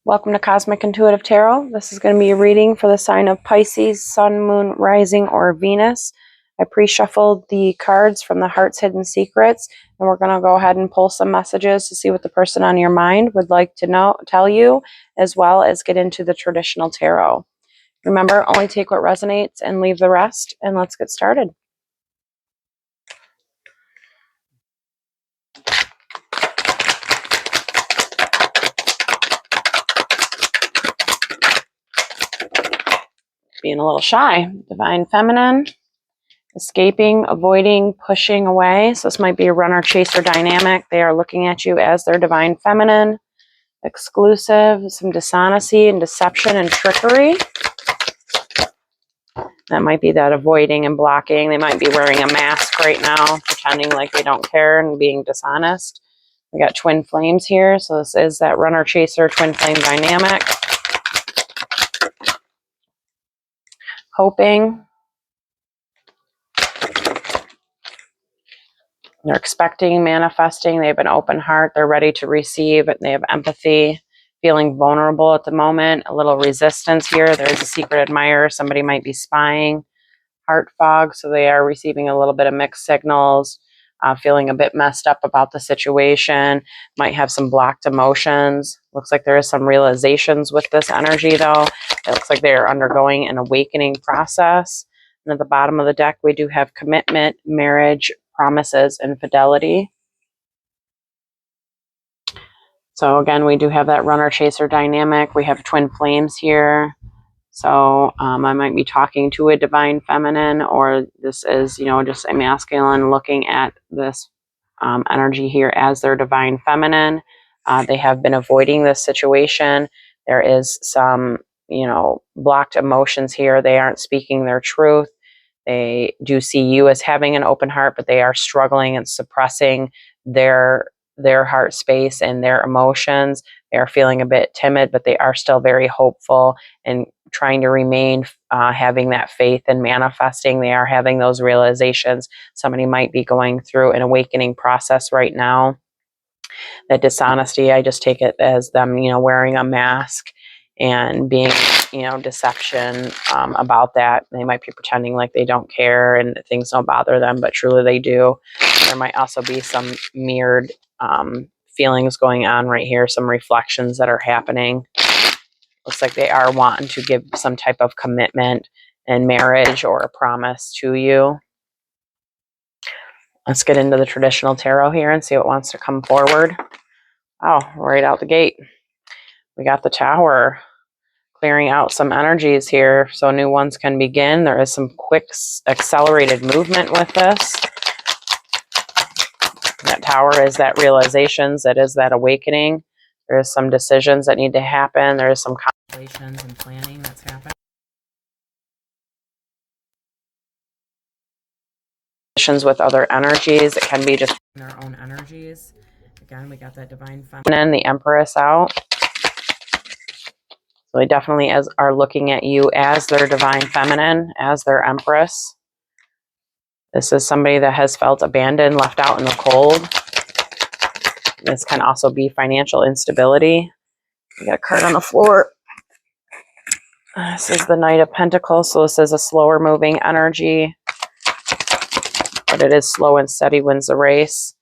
Welcome to Cosmic Intuitive Tarot. This is going to be a reading for the sign of Pisces, Sun, Moon, Rising, or Venus. I pre-shuffled the cards from the Heart's Hidden Secrets, and we're going to go ahead and pull some messages to see what the person on your mind would like to tell you, as well as get into the traditional tarot. Remember, only take what resonates and leave the rest, and let's get started. Being a little shy. Divine Feminine. Escaping, avoiding, pushing away. So this might be a runner-chaser dynamic. They are looking at you as their Divine Feminine. Exclusive, some dishonesty and deception and trickery. That might be that avoiding and blocking. They might be wearing a mask right now, pretending like they don't care and being dishonest. We got twin flames here. So this is that runner-chaser twin flame dynamic. Hoping. They're expecting, manifesting. They have an open heart. They're ready to receive. They have empathy, feeling vulnerable at the moment. A little resistance here. There's a secret admirer. Somebody might be spying. Heart fog. So they are receiving a little bit of mixed signals, feeling a bit messed up about the situation. Might have some blocked emotions. Looks like there is some realizations with this energy, though. It looks like they are undergoing an awakening process. And at the bottom of the deck, we do have commitment, marriage, promises, and fidelity. So again, we do have that runner-chaser dynamic. We have twin flames here. So I might be talking to a Divine Feminine, or this is, just a masculine looking at this energy here as their Divine Feminine. They have been avoiding this situation. There is some, blocked emotions here. They aren't speaking their truth. They do see you as having an open heart, but they are struggling and suppressing their heart space and their emotions. They are feeling a bit timid, but they are still very hopeful and trying to remain having that faith and manifesting. They are having those realizations. Somebody might be going through an awakening process right now. That dishonesty, I just take it as them, wearing a mask and being, deception about that. They might be pretending like they don't care and things don't bother them, but truly they do. There might also be some mirrored feelings going on right here, some reflections that are happening. Looks like they are wanting to give some type of commitment and marriage or a promise to you. Let's get into the traditional tarot here and see what wants to come forward. Oh, right out the gate. We got the Tower. Clearing out some energies here so new ones can begin. There is some quick, accelerated movement with this. That Tower is that realizations, that is that awakening. There is some decisions that need to happen. There is some contemplations and planning that's happening. With other energies, it can be just their own energies. Again, we got that Divine Feminine, the Empress out. So they definitely are looking at you as their Divine Feminine, as their Empress. This is somebody that has felt abandoned, left out in the cold. This can also be financial instability. We got a card on the floor. This is the Knight of Pentacles. So this is a slower moving energy, but it is slow and steady wins the race.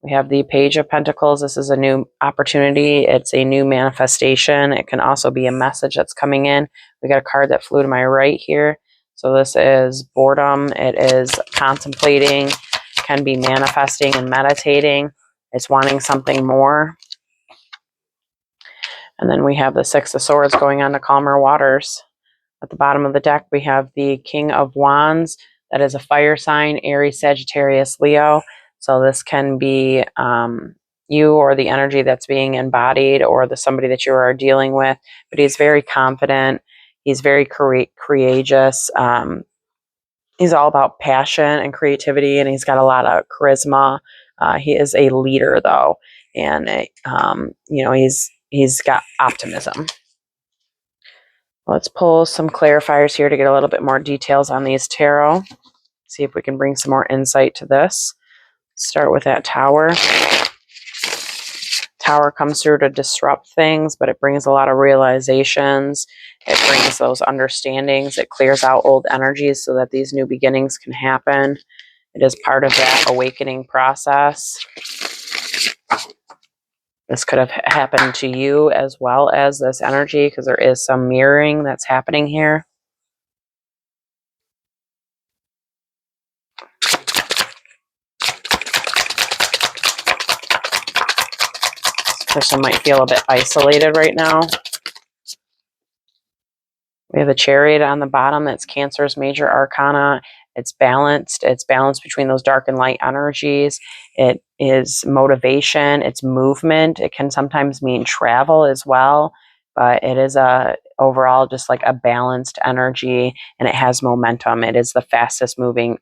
We have the Page of Pentacles. This is a new opportunity. It's a new manifestation. It can also be a message that's coming in. We got a card that flew to my right here. So this is boredom. It is contemplating, can be manifesting and meditating. It's wanting something more. And then we have the Six of Swords going on to calmer waters. At the bottom of the deck, we have the King of Wands. That is a fire sign, Aries, Sagittarius, Leo. So this can be you or the energy that's being embodied or somebody that you are dealing with. But he's very confident. He's very courageous. He's all about passion and creativity, and he's got a lot of charisma. He is a leader, though, and he's got optimism. Let's pull some clarifiers here to get a little bit more details on these tarot. See if we can bring some more insight to this. Start with that Tower. Tower comes through to disrupt things, but it brings a lot of realizations. It brings those understandings. It clears out old energies so that these new beginnings can happen. It is part of that awakening process. This could have happened to you as well as this energy, because there is some mirroring that's happening here. This person might feel a bit isolated right now. We have the Chariot on the bottom. That's Cancer's major arcana. It's balanced. It's balanced between those dark and light energies. It is motivation. It's movement. It can sometimes mean travel as well, but it is overall just like a balanced energy, and it has momentum. It is the fastest moving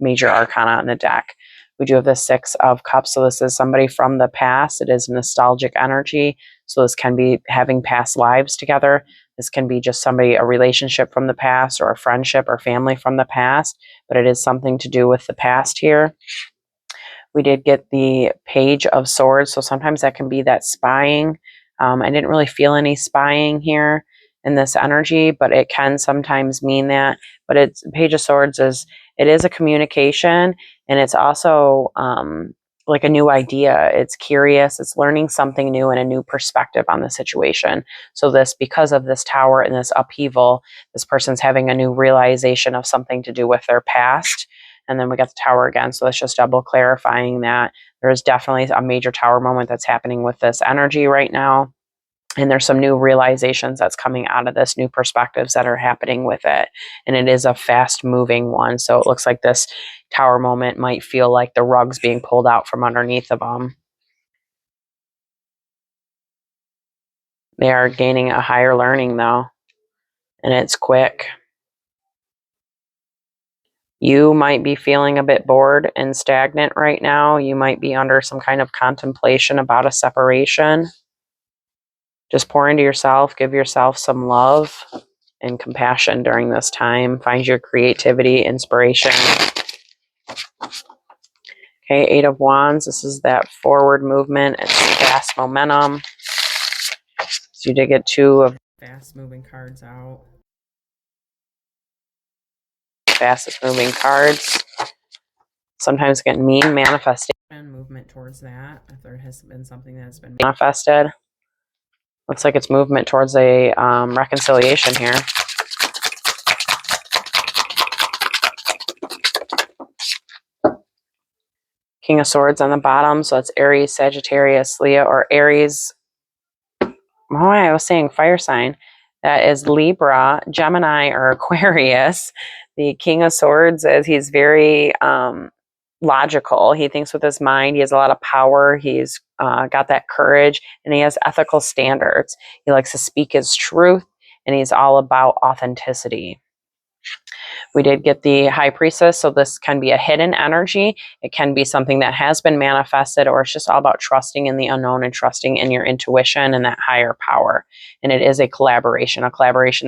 major arcana on the deck. We do have the Six of Cups. So this is somebody from the past. It is nostalgic energy. So this can be having past lives together. This can be just somebody, a relationship from the past, or a friendship or family from the past, but it is something to do with the past here. We did get the Page of Swords, so sometimes that can be that spying. I didn't really feel any spying here in this energy, but it can sometimes mean that. But it's Page of Swords it is a communication, and it's also like a new idea. It's curious. It's learning something new and a new perspective on the situation. So because of this Tower and this upheaval, this person's having a new realization of something to do with their past. And then we got the Tower again. So that's just double clarifying that there's definitely a major Tower moment that's happening with this energy right now. And there's some new realizations that's coming out of this, new perspectives that are happening with it. And it is a fast moving one. So it looks like this Tower moment might feel like the rug's being pulled out from underneath of them. They are gaining a higher learning though, and it's quick. You might be feeling a bit bored and stagnant right now. You might be under some kind of contemplation about a separation. Just pour into yourself, give yourself some love and compassion during this time. Find your creativity, inspiration. Okay, Eight of Wands. This is that forward movement. It's fast momentum. So you did get two of fast moving cards out. Fastest moving cards. Sometimes get mean manifestation. Movement towards that. If there has been something that has been manifested. Looks like it's movement towards a reconciliation here. King of Swords on the bottom. So it's Aries, Sagittarius, Leo, or Aries. Oh, I was saying fire sign. That is Libra, Gemini, or Aquarius. The King of Swords is he's very logical. He thinks with his mind. He has a lot of power. He's got that courage, and he has ethical standards. He likes to speak his truth, and he's all about authenticity. We did get the High Priestess, so this can be a hidden energy. It can be something that has been manifested, or it's just all about trusting in the unknown and trusting in your intuition and that higher power. And it is a collaboration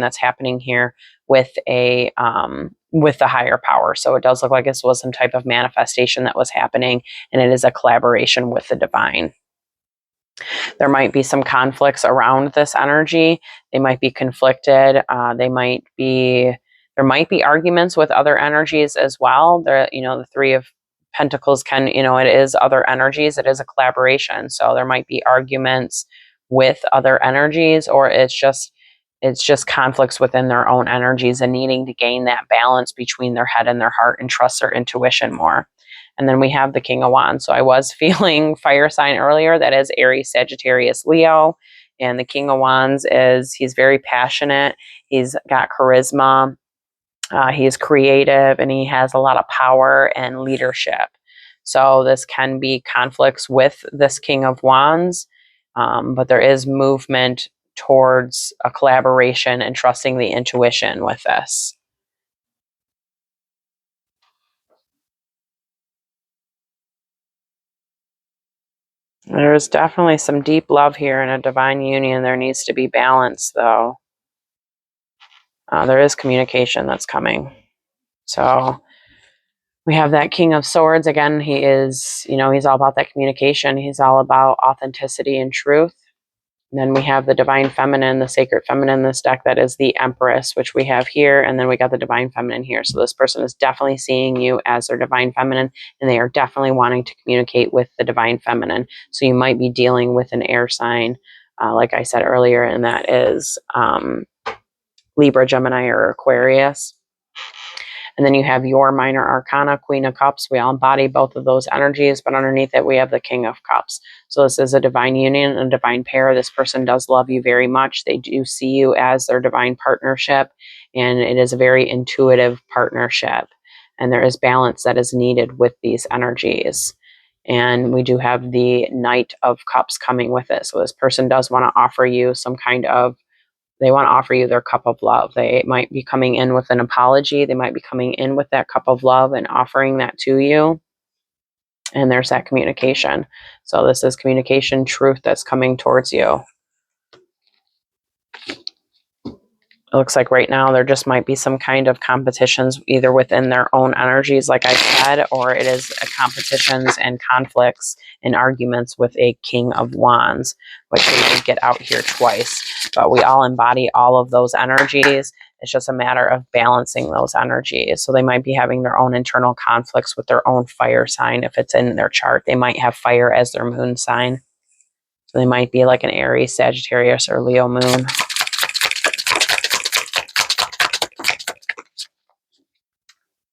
that's happening here with the higher power. So it does look like this was some type of manifestation that was happening, and it is a collaboration with the divine. There might be some conflicts around this energy. They might be conflicted. There might be arguments with other energies as well. The Three of Pentacles it is other energies. It is a collaboration. So there might be arguments with other energies, or it's just conflicts within their own energies and needing to gain that balance between their head and their heart and trust their intuition more. And then we have the King of Wands. So I was feeling fire sign earlier. That is Aries, Sagittarius, Leo. And the King of Wands he's very passionate. He's got charisma. He's creative, and he has a lot of power and leadership. So this can be conflicts with this King of Wands, but there is movement towards a collaboration and trusting the intuition with this. There's definitely some deep love here in a divine union. There needs to be balance, though. There is communication that's coming. So We have that King of Swords. Again, he is, he's all about that communication. He's all about authenticity and truth. And then we have the Divine Feminine, the Sacred Feminine in this deck. That is the Empress, which we have here. And then we got the Divine Feminine here. So this person is definitely seeing you as their Divine Feminine, and they are definitely wanting to communicate with the Divine Feminine. So you might be dealing with an air sign, like I said earlier, and that is Libra, Gemini, or Aquarius. And then you have your minor arcana, Queen of Cups. We all embody both of those energies, but underneath it, we have the King of Cups. So this is a divine union, a divine pair. This person does love you very much. They do see you as their divine partnership, and it is a very intuitive partnership. And there is balance that is needed with these energies. And we do have the Knight of Cups coming with it. So this person does want to offer you some kind of, they want to offer you their cup of love. They might be coming in with an apology. They might be coming in with that cup of love and offering that to you. And there's that communication. So this is communication, truth that's coming towards you. It looks like right now there just might be some kind of competitions either within their own energies, like I said, or it is competitions and conflicts and arguments with a King of Wands, which we did get out here twice. But we all embody all of those energies. It's just a matter of balancing those energies. So they might be having their own internal conflicts with their own fire sign. If it's in their chart, they might have fire as their moon sign. So they might be like an Aries, Sagittarius, or Leo moon.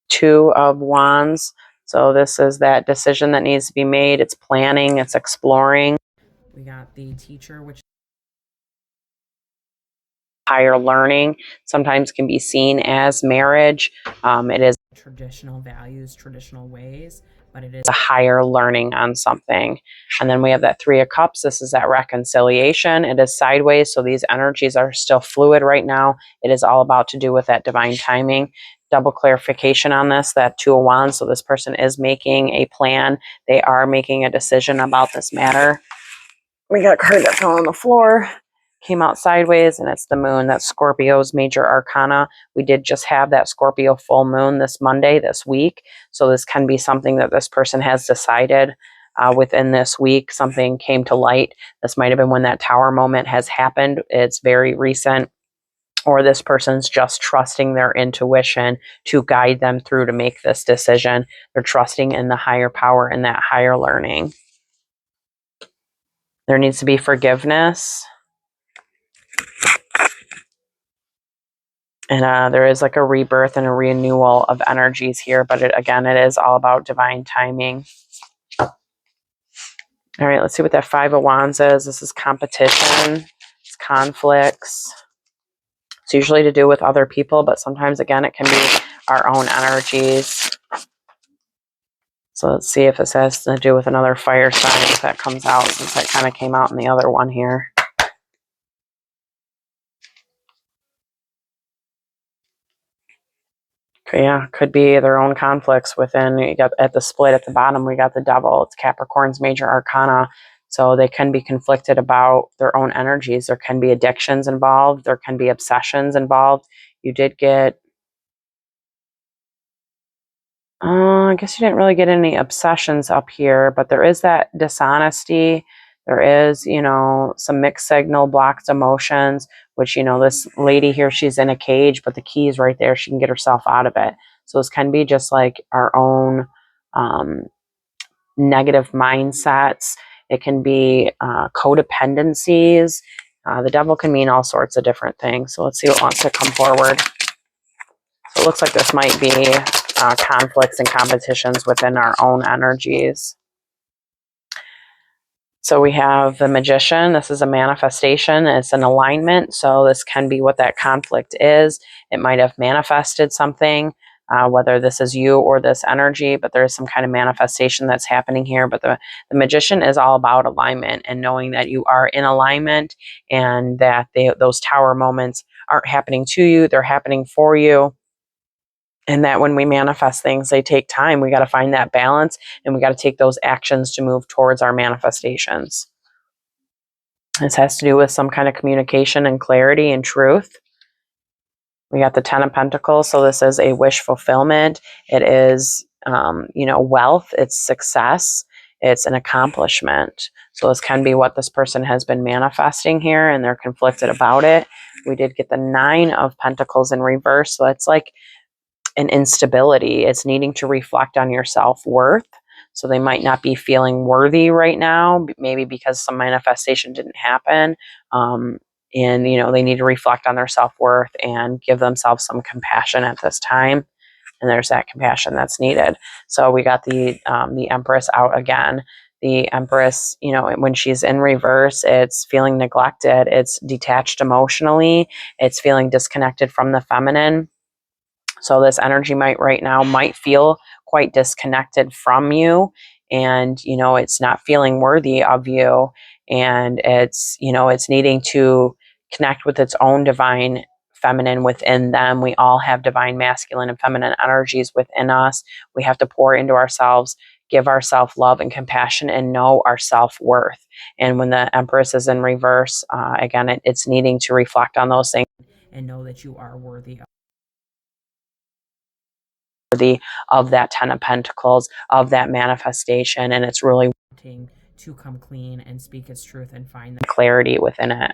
Two of Wands. So this is that decision that needs to be made. It's planning, it's exploring. We got the Teacher, which higher learning sometimes can be seen as marriage. It is traditional values, traditional ways, but it is a higher learning on something. And then we have that Three of Cups. This is that reconciliation. It is sideways, so these energies are still fluid right now. It is all about to do with that divine timing. Double clarification on this, that Two of Wands. So this person is making a plan. They are making a decision about this matter. We got a card that fell on the floor, came out sideways, and it's the moon. That's Scorpio's major arcana. We did just have that Scorpio full moon this Monday, this week. So this can be something that this person has decided within this week. Something came to light. This might have been when that tower moment has happened. It's very recent. Or this person's just trusting their intuition to guide them through to make this decision. They're trusting in the higher power and that higher learning. There needs to be forgiveness. And there is like a rebirth and a renewal of energies here. But it is all about divine timing. All right, let's see what that Five of Wands is. This is competition. It's conflicts. It's usually to do with other people, but sometimes, again, it can be our own energies. So let's see if this has to do with another fire sign, if that comes out, since that kind of came out in the other one here. Okay, yeah, could be their own conflicts within. You got at the split at the bottom, we got the Devil. It's Capricorn's major arcana. So they can be conflicted about their own energies. There can be addictions involved. There can be obsessions involved. You did get... I guess you didn't really get any obsessions up here, but there is that dishonesty. There is, some mixed signal, blocked emotions, which, this lady here, she's in a cage, but the key is right there. She can get herself out of it. So this can be just like our own negative mindsets. It can be codependencies. The Devil can mean all sorts of different things. So let's see what wants to come forward. So it looks like this might be conflicts and competitions within our own energies. So we have the Magician. This is a manifestation. It's an alignment. So this can be what that conflict is. It might have manifested something, whether this is you or this energy, but there is some kind of manifestation that's happening here. But the Magician is all about alignment and knowing that you are in alignment and that those tower moments aren't happening to you. They're happening for you. And that when we manifest things, they take time. We got to find that balance, and we got to take those actions to move towards our manifestations. This has to do with some kind of communication and clarity and truth. We got the Ten of Pentacles. So this is a wish fulfillment. It is wealth, it's success, it's an accomplishment. So this can be what this person has been manifesting here, and they're conflicted about it. We did get the 9 of Pentacles in reverse. So it's like an instability. It's needing to reflect on your self-worth. So they might not be feeling worthy right now, maybe because some manifestation didn't happen. And, they need to reflect on their self-worth and give themselves some compassion at this time. And there's that compassion that's needed. So we got the Empress out again. The Empress, when she's in reverse, it's feeling neglected. It's detached emotionally. It's feeling disconnected from the feminine. So this energy might feel quite disconnected from you, and it's not feeling worthy of you, and it's needing to connect with its own divine feminine within them. We all have divine masculine and feminine energies within us. We have to pour into ourselves, give ourselves love and compassion, and know our self-worth. And when the Empress is in reverse, again, it's needing to reflect on those things and know that you are worthy of that 10 of Pentacles, of that manifestation, and it's really wanting to come clean and speak its truth and find the clarity within it.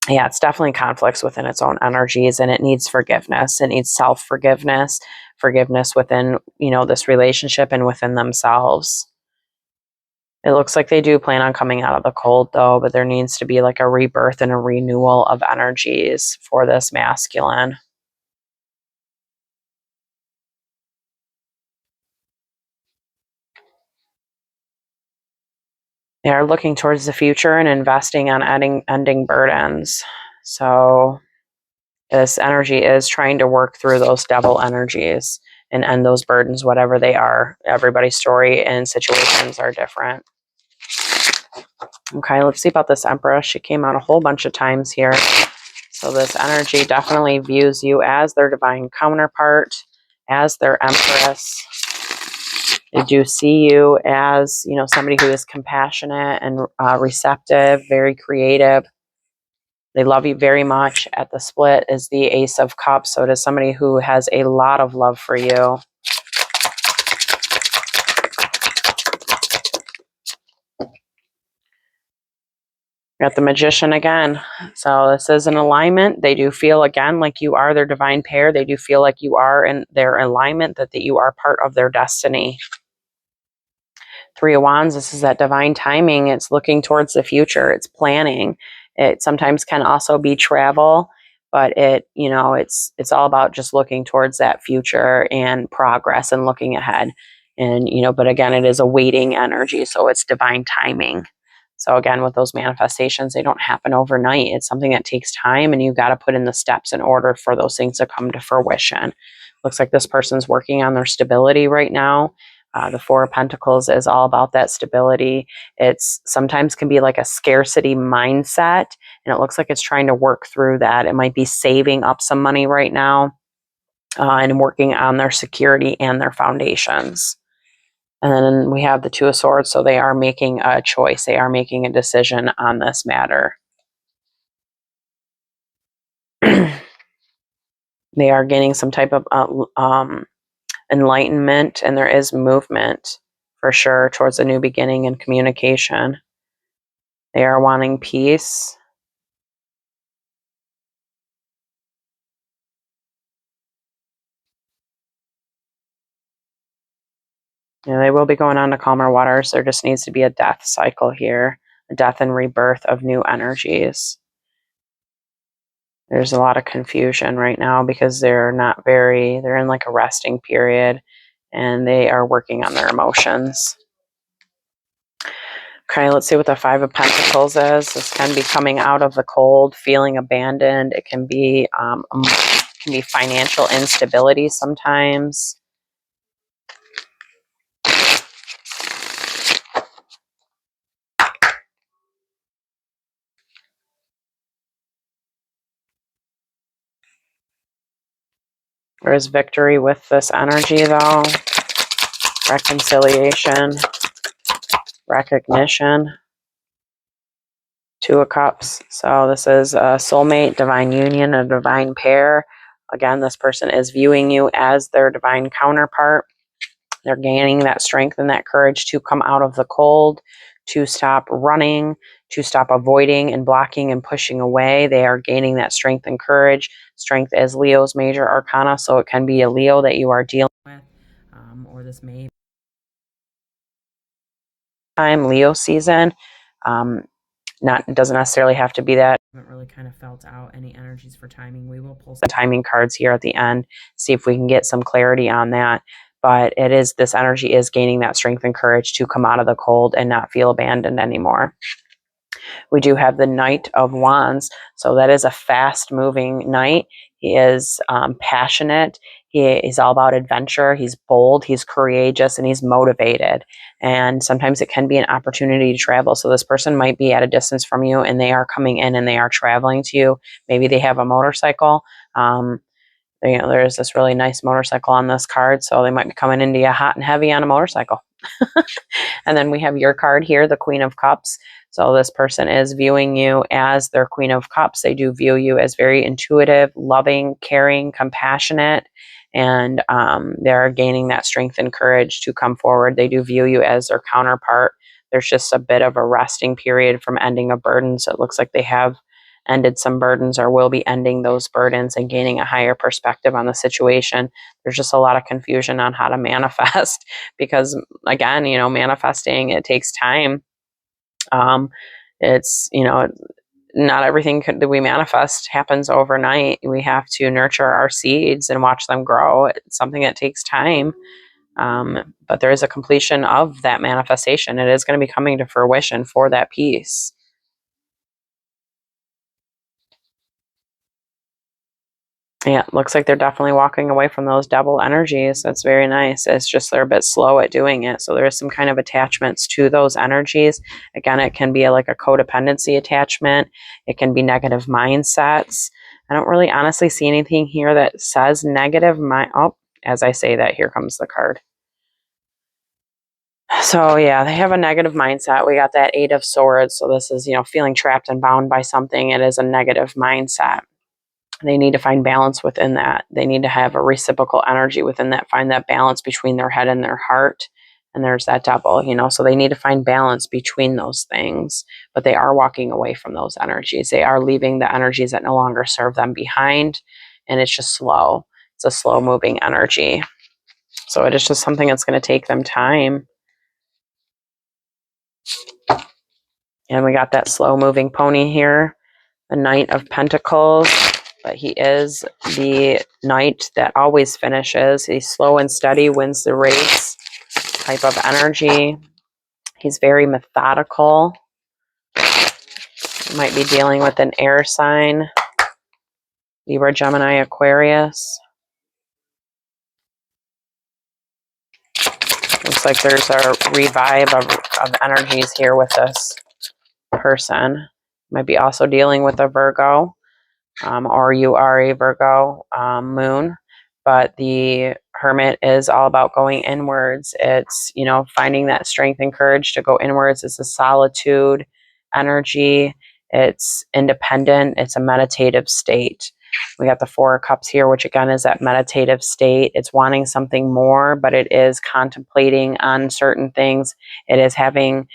Yeah, it's definitely conflicts within its own energies, and it needs forgiveness. It needs self-forgiveness, forgiveness within, this relationship and within themselves. It looks like they do plan on coming out of the cold, though, but there needs to be like a rebirth and a renewal of energies for this masculine. They are looking towards the future and investing on ending burdens. So this energy is trying to work through those devil energies and end those burdens, whatever they are. Everybody's story and situations are different. Okay, let's see about this Empress. She came out a whole bunch of times here. So this energy definitely views you as their divine counterpart, as their Empress. They do see you as, somebody who is compassionate and receptive, very creative. They love you very much. At the split is the Ace of Cups. So it is somebody who has a lot of love for you. Got the Magician again. So this is an alignment. They do feel, again, like you are their divine pair. They do feel like you are in their alignment, that you are part of their destiny. 3 of Wands, this is that divine timing. It's looking towards the future. It's planning. It sometimes can also be travel, but it's all about just looking towards that future and progress and looking ahead. And, but again, it is a waiting energy. So it's divine timing. So again, with those manifestations, they don't happen overnight. It's something that takes time, and you got to put in the steps in order for those things to come to fruition. Looks like this person's working on their stability right now. The 4 of Pentacles is all about that stability. It's sometimes can be like a scarcity mindset, and it looks like it's trying to work through that. It might be saving up some money right now and working on their security and their foundations. And then we have the 2 of Swords, so they are making a choice. They are making a decision on this matter. They are gaining some type of enlightenment, and there is movement for sure towards a new beginning and communication. They are wanting peace. Yeah, they will be going on to calmer waters. There just needs to be a death cycle here, a death and rebirth of new energies. There's a lot of confusion right now because they're in like a resting period, and they are working on their emotions. Okay, let's see what the 5 of Pentacles is. This can be coming out of the cold, feeling abandoned. It can be financial instability sometimes. There is victory with this energy, though. Reconciliation, recognition. 2 of Cups. So this is a soulmate, divine union, a divine pair. Again, this person is viewing you as their divine counterpart. They're gaining that strength and that courage to come out of the cold, to stop running, to stop avoiding and blocking and pushing away. They are gaining that strength and courage. Strength is Leo's major arcana, so it can be a Leo that you are dealing with, or this may be time Leo season. It doesn't necessarily have to be that. I haven't really kind of felt out any energies for timing. We will pull some timing cards here at the end, see if we can get some clarity on that. But this energy is gaining that strength and courage to come out of the cold and not feel abandoned anymore. We do have the Knight of Wands. So that is a fast moving knight. He is passionate. He is all about adventure. He's bold, he's courageous, and he's motivated. And sometimes it can be an opportunity to travel. So this person might be at a distance from you and they are coming in and they are traveling to you. Maybe they have a motorcycle. There's this really nice motorcycle on this card. So they might be coming into you hot and heavy on a motorcycle. And then we have your card here, the Queen of Cups. So this person is viewing you as their Queen of Cups. They do view you as very intuitive, loving, caring, compassionate, and they're gaining that strength and courage to come forward. They do view you as their counterpart. There's just a bit of a resting period from ending a burden. So it looks like they have ended some burdens or will be ending those burdens and gaining a higher perspective on the situation. There's just a lot of confusion on how to manifest because, again, manifesting, it takes time. It's, not everything that we manifest happens overnight. We have to nurture our seeds and watch them grow. It's something that takes time. But there is a completion of that manifestation. It is going to be coming to fruition for that piece. Yeah, it looks like they're definitely walking away from those double energies. That's very nice. It's just they're a bit slow at doing it. So there is some kind of attachments to those energies. Again, it can be like a codependency attachment. It can be negative mindsets. I don't really honestly see anything here that says negative mind. Oh, as I say that, here comes the card. So yeah, they have a negative mindset. We got that Eight of Swords. So this is, feeling trapped and bound by something. It is a negative mindset. They need to find balance within that. They need to have a reciprocal energy within that, find that balance between their head and their heart. And there's that double, so they need to find balance between those things, but they are walking away from those energies. They are leaving the energies that no longer serve them behind. And it's just slow. It's a slow moving energy. So it is just something that's going to take them time. And we got that slow moving pony here, the Knight of Pentacles. But he is the knight that always finishes. He's slow and steady, wins the race type of energy. He's very methodical. Might be dealing with an air sign. Libra, Gemini, Aquarius. Looks like there's a revive of energies here with this person. Might be also dealing with a Virgo. Or you are a Virgo moon, but the Hermit is all about going inwards. It's, finding that strength and courage to go inwards. It's a solitude energy. It's independent. It's a meditative state. We got the Four of Cups here, which again is that meditative state. It's wanting something more, but it is contemplating on certain things. It is having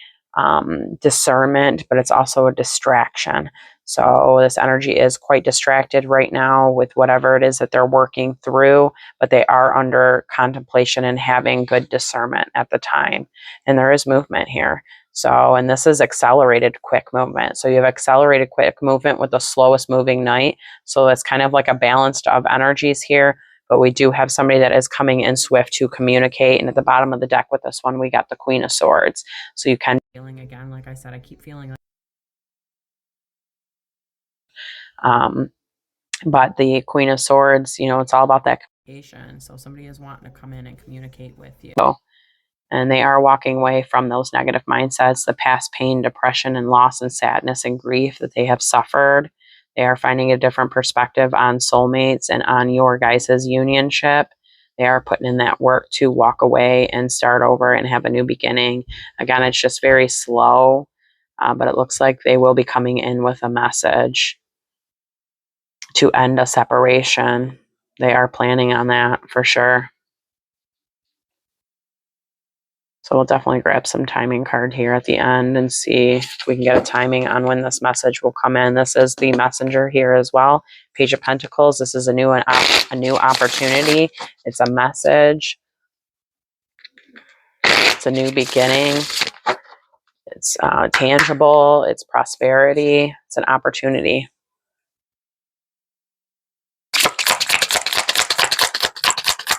discernment, but it's also a distraction. So this energy is quite distracted right now with whatever it is that they're working through, but they are under contemplation and having good discernment at the time. And there is movement here. So, and this is accelerated quick movement. So you have accelerated quick movement with the slowest moving knight. So it's kind of like a balance of energies here, but we do have somebody that is coming in swift to communicate. And at the bottom of the deck with this one, we got the Queen of Swords. So you can feeling again, like I said, I keep feeling like but the Queen of Swords, it's all about that communication. So somebody is wanting to come in and communicate with you. And they are walking away from those negative mindsets, the past pain, depression, and loss and sadness and grief that they have suffered. They are finding a different perspective on soulmates and on your guys' unionship. They are putting in that work to walk away and start over and have a new beginning. Again, it's just very slow, but it looks like they will be coming in with a message to end a separation. They are planning on that for sure. So we'll definitely grab some timing card here at the end and see if we can get a timing on when this message will come in. This is the messenger here as well. Page of Pentacles. This is a new opportunity. It's a message. It's a new beginning. It's tangible. It's prosperity. It's an opportunity.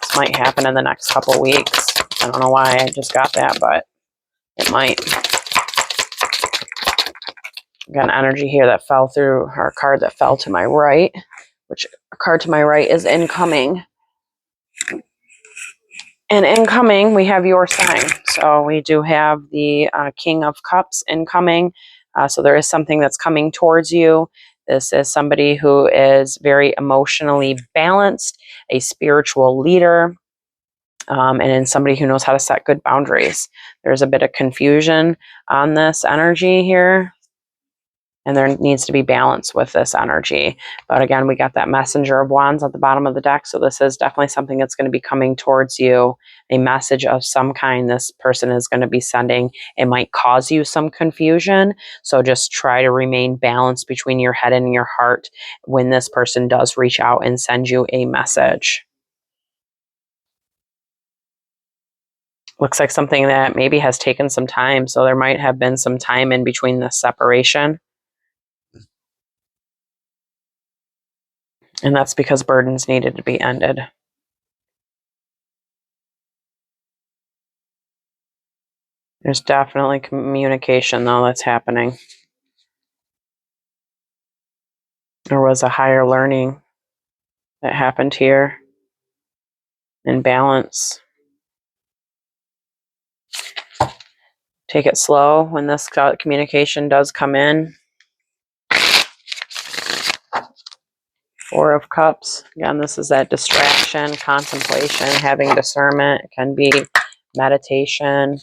This might happen in the next couple weeks. I don't know why I just got that, but it might. Got an energy here that fell through, or a card that fell to my right, which a card to my right is incoming. And incoming, we have your sign. So we do have the King of Cups incoming. So there is something that's coming towards you. This is somebody who is very emotionally balanced, a spiritual leader, and somebody who knows how to set good boundaries. There's a bit of confusion on this energy here, and there needs to be balance with this energy. But again, we got that Messenger of Wands at the bottom of the deck. So this is definitely something that's going to be coming towards you, a message of some kind this person is going to be sending. It might cause you some confusion. So just try to remain balanced between your head and your heart when this person does reach out and send you a message. Looks like something that maybe has taken some time. So there might have been some time in between this separation. And that's because burdens needed to be ended. There's definitely communication, though, that's happening. There was a higher learning that happened here in balance. Take it slow when this communication does come in. Four of Cups. Again, this is that distraction, contemplation, having discernment. It can be meditation.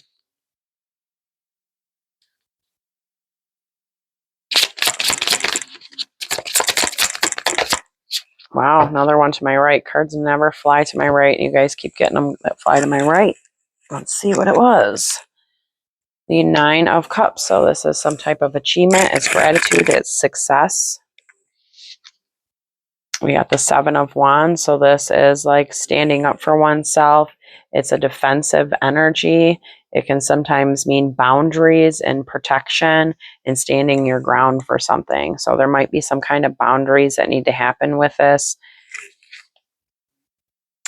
Wow, another one to my right. Cards never fly to my right. You guys keep getting them that fly to my right. Let's see what it was. The Nine of Cups. So this is some type of achievement. It's gratitude. It's success. We got the Seven of Wands. So this is like standing up for oneself. It's a defensive energy. It can sometimes mean boundaries and protection and standing your ground for something. So there might be some kind of boundaries that need to happen with this.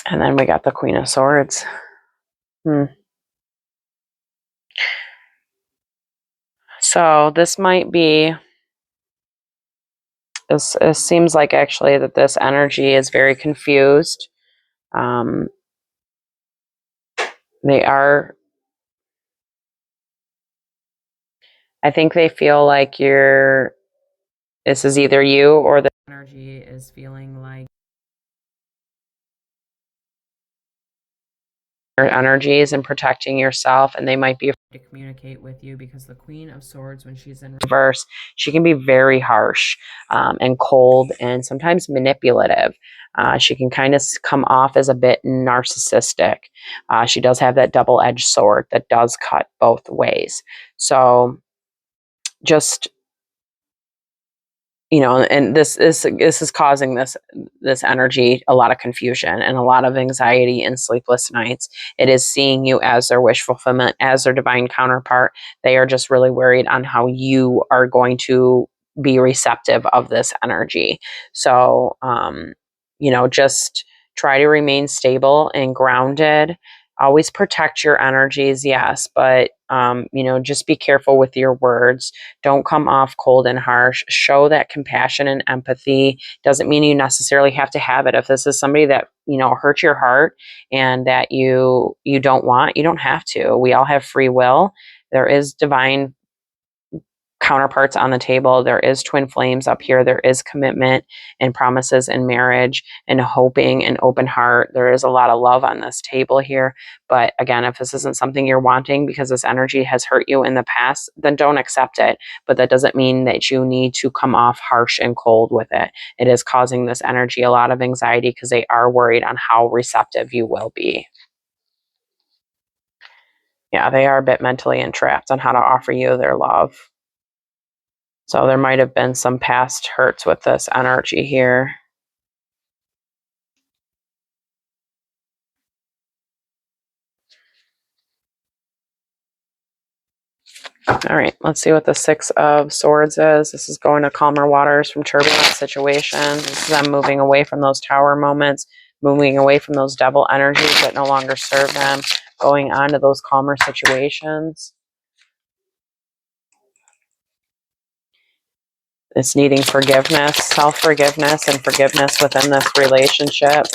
And then we got the Queen of Swords. So this might be, it seems like actually that this energy is very confused. They are, I think they feel like this is either you or the energy is feeling like your energies and protecting yourself, and they might be afraid to communicate with you because the Queen of Swords, when she's in reverse, she can be very harsh and cold and sometimes manipulative. She can kind of come off as a bit narcissistic. She does have that double-edged sword that does cut both ways. So just, you know, and this is causing this energy a lot of confusion and a lot of anxiety and sleepless nights. It is seeing you as their wish fulfillment, as their divine counterpart. They are just really worried on how you are going to be receptive of this energy. So, you know, just try to remain stable and grounded. Always protect your energies, yes, but you know, just be careful with your words. Don't come off cold and harsh. Show that compassion and empathy. Doesn't mean you necessarily have to have it. If this is somebody that, you know, hurt your heart and that you don't want, you don't have to. We all have free will. There is divine counterparts on the table. There is twin flames up here. There is commitment and promises in marriage and hoping and open heart. There is a lot of love on this table here. But again, if this isn't something you're wanting because this energy has hurt you in the past, then don't accept it. But that doesn't mean that you need to come off harsh and cold with it. It is causing this energy a lot of anxiety because they are worried on how receptive you will be. Yeah, they are a bit mentally entrapped on how to offer you their love. So there might have been some past hurts with this energy here. All right, let's see what the Six of Swords is. This is going to calmer waters from turbulent situations. This is them moving away from those tower moments, moving away from those devil energies that no longer serve them, going on to those calmer situations. It's needing forgiveness, self-forgiveness, and forgiveness within this relationship.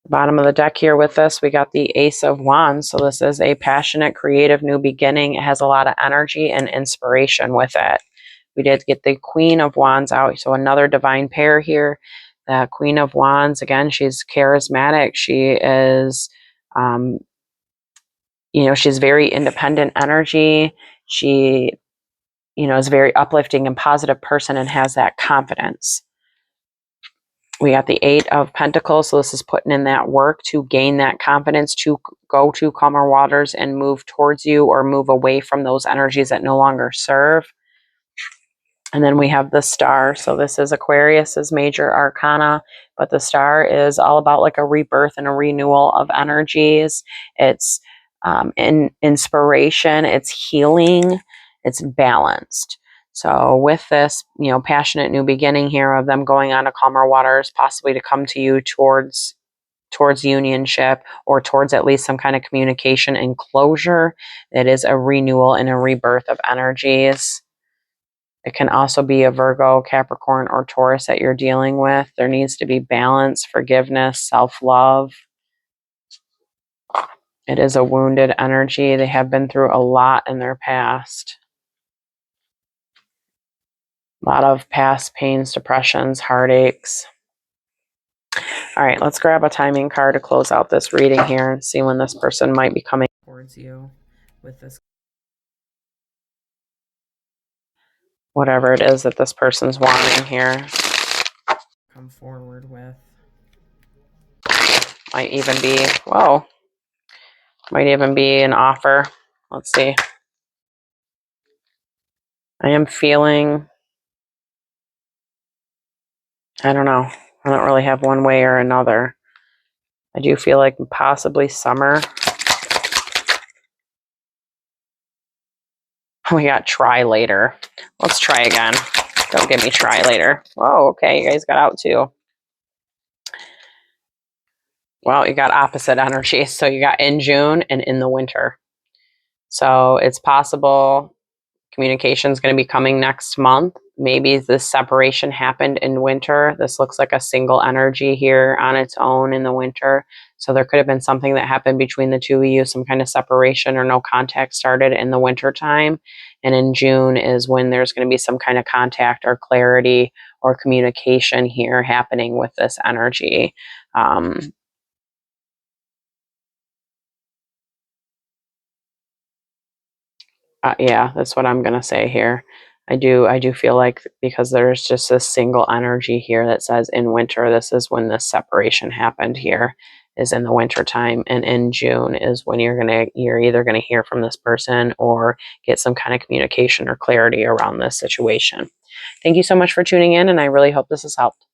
Bottom of the deck here with us, we got the Ace of Wands. So this is a passionate, creative new beginning. It has a lot of energy and inspiration with it. We did get the Queen of Wands out, so another divine pair here. The Queen of Wands, again, she's charismatic. She is, she's very independent energy. She, is a very uplifting and positive person and has that confidence. We got the Eight of Pentacles, so this is putting in that work to gain that confidence, to go to calmer waters and move towards you or move away from those energies that no longer serve. And then we have the Star. So this is Aquarius's major arcana, but the Star is all about like a rebirth and a renewal of energies. It's inspiration, it's healing, it's balanced. So with this, passionate new beginning here of them going on to calmer waters, possibly to come to you towards unionship or towards at least some kind of communication and closure, it is a renewal and a rebirth of energies. It can also be a Virgo, Capricorn, or Taurus that you're dealing with. There needs to be balance, forgiveness, self-love. It is a wounded energy. They have been through a lot in their past. A lot of past pains, depressions, heartaches. All right, let's grab a timing card to close out this reading here and see when this person might be coming towards you with this. Whatever it is that this person's wanting here. Come forward with. Might even be, might even be an offer. Let's see. I am feeling, I don't know. I don't really have one way or another. I do feel like possibly summer. We got try later. Let's try again. Don't give me try later. Oh, okay. You guys got out too. Well, you got opposite energy. So you got in June and in the winter. So it's possible communication is going to be coming next month. Maybe this separation happened in winter. This looks like a single energy here on its own in the winter. So there could have been something that happened between the two of you, some kind of separation or no contact started in the winter time. And in June is when there's going to be some kind of contact or clarity or communication here happening with this energy. Yeah, that's what I'm going to say here. I do feel like because there's just this single energy here that says in winter, this is when this separation happened here, is in the winter time, and in June is when you're either going to hear from this person or get some kind of communication or clarity around this situation. Thank you so much for tuning in, and I really hope this has helped.